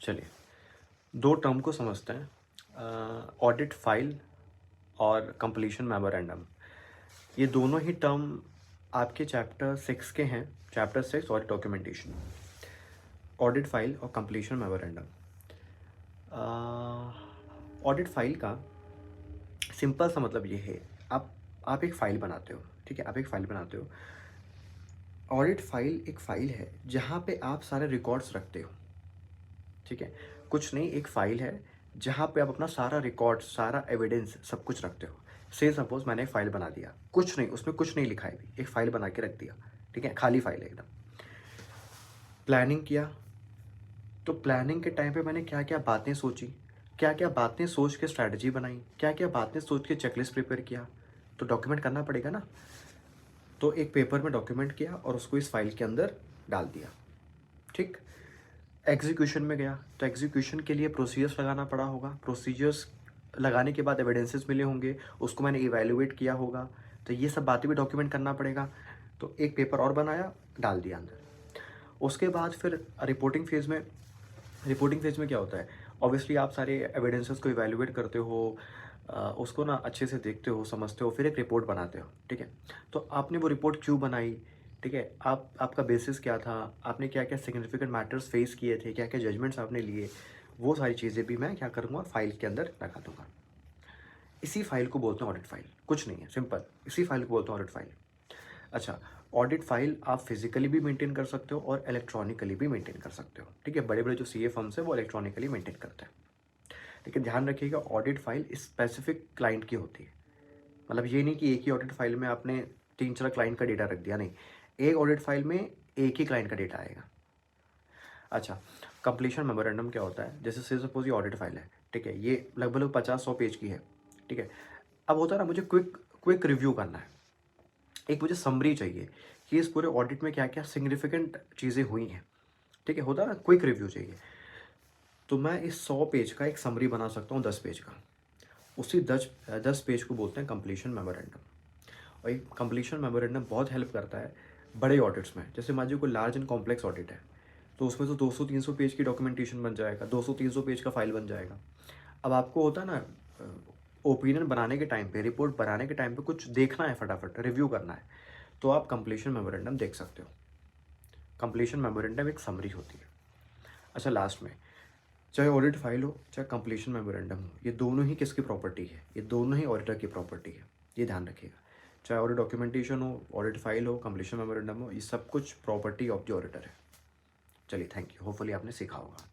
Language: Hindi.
चलिए, 2 टर्म को समझते हैं, ऑडिट फाइल और कंप्लीशन मेमोरेंडम। ये दोनों ही टर्म आपके चैप्टर 6 के हैं, chapter 6 audit documentation. Audit file और कंप्लीशन मेमोरेंडम। ऑडिट फाइल का सिंपल सा मतलब ये है, आप एक फ़ाइल बनाते हो, ठीक है? आप एक फ़ाइल बनाते हो। ऑडिट फाइल एक फ़ाइल है जहाँ पे आप सारे रिकॉर्ड्स रखते हो, ठीक है? कुछ नहीं, एक फ़ाइल है जहाँ पे आप अपना सारा रिकॉर्ड, सारा एविडेंस सब कुछ रखते हो। से सपोज़ मैंने एक फ़ाइल बना दिया, कुछ नहीं, उसमें कुछ नहीं लिखा है भी, एक फ़ाइल बना के रख दिया, ठीक है? खाली फ़ाइल है एकदम। प्लानिंग किया, तो प्लानिंग के टाइम पे मैंने क्या-क्या बातें सोची, क्या-क्या बातें सोच के स्ट्रैटेजी बनाई, क्या-क्या बातें सोच के चेकलिस्ट प्रिपेयर किया, तो डॉक्यूमेंट करना पड़ेगा ना। तो एक पेपर में डॉक्यूमेंट किया और उसको इस फाइल के अंदर डाल दिया, ठीक। एग्जीक्यूशन में गया, तो एग्जीक्यूशन के लिए प्रोसीजर्स लगाना पड़ा होगा, प्रोसीजर्स लगाने के बाद एविडेंसेस मिले होंगे, उसको मैंने इवैल्यूएट किया होगा, तो ये सब बातें भी डॉक्यूमेंट करना पड़ेगा। तो एक पेपर और बनाया, डाल दिया अंदर। उसके बाद फिर रिपोर्टिंग फेज़ में क्या होता है, ऑब्वियसली आप सारे एविडेंसेस को इवैल्यूएट करते हो, उसको ना अच्छे से देखते हो, समझते हो, फिर एक रिपोर्ट बनाते हो, ठीक है? तो आपने वो रिपोर्ट क्यों बनाई, ठीक है? आपका बेसिस क्या था, आपने क्या-क्या सिग्निफिकेंट मैटर्स फेस किए थे, क्या-क्या जजमेंट्स आपने लिए, वो सारी चीज़ें भी मैं क्या करूँगा, फाइल के अंदर लगा दूँगा। इसी फाइल को बोलते हैं ऑडिट फाइल, कुछ नहीं है, सिंपल, इसी फाइल को बोलते हैं ऑडिट फाइल। अच्छा, ऑडिट फाइल आप फिजिकली भी मेंटेन कर सकते हो और इलेक्ट्रॉनिकली भी मेंटेन कर सकते हो, ठीक है? बड़े-बड़े जो सीए फर्म्स हैं वो इलेक्ट्रॉनिकली मेंटेन करते हैं। लेकिन ध्यान रखिएगा, ऑडिट फाइल स्पेसिफिक क्लाइंट की होती है। मतलब ये नहीं कि एक ही ऑडिट फाइल में आपने 3-4 क्लाइंट का डेटा रख दिया, नहीं। एक ऑडिट फाइल में एक ही क्लाइंट का डेटा आएगा। अच्छा, कंप्लीशन मेमोरेंडम क्या होता है? जैसे से सपोज़ ये ऑडिट फाइल है, ठीक है? ये लगभग 50-100 पेज की है, ठीक है? अब होता है ना, मुझे क्विक क्विक रिव्यू करना है। एक मुझे समरी चाहिए कि इस पूरे ऑडिट में क्या-क्या सिग्निफिकेंट चीज़ें हुई हैं, ठीक है? होता है ना, क्विक रिव्यू चाहिए। तो मैं इस 100 पेज का एक समरी बना सकता हूँ, 10 पेज का। उसी 10 पेज को बोलते हैं कंप्लीशन मेमोरेंडम। और ये कंप्लीशन मेमोरेंडम बहुत हेल्प करता है बड़े ऑडिट्स में। जैसे मान लीजिए कोई लार्ज एंड कॉम्प्लेक्स ऑडिट है, तो उसमें तो 200-300 पेज की डॉक्यूमेंटेशन बन जाएगा, 200-300 पेज का फाइल बन जाएगा। अब आपको होता है ना, ओपिनियन बनाने के टाइम पे, रिपोर्ट बनाने के टाइम पे कुछ देखना है, फटाफट रिव्यू करना है, तो आप कंप्लीशन मेमोरेंडम देख सकते हो। कंप्लीशन मेमोरेंडम एक समरी होती है। अच्छा, लास्ट में, चाहे ऑडिट फाइल हो, चाहे कंप्लीशन मेमोरेंडम हो, ये दोनों ही किसकी प्रॉपर्टी है? ये दोनों ही ऑडिटर की प्रॉपर्टी है। ये ध्यान रखिएगा। चाहे ऑडिट डॉक्यूमेंटेशन हो, ऑडिट फाइल हो, कंप्लीशन मेमोरेंडम हो, ये सब कुछ प्रॉपर्टी ऑफ द ऑडिटर है। चलिए, थैंक यू। होपफुली आपने सीखा होगा।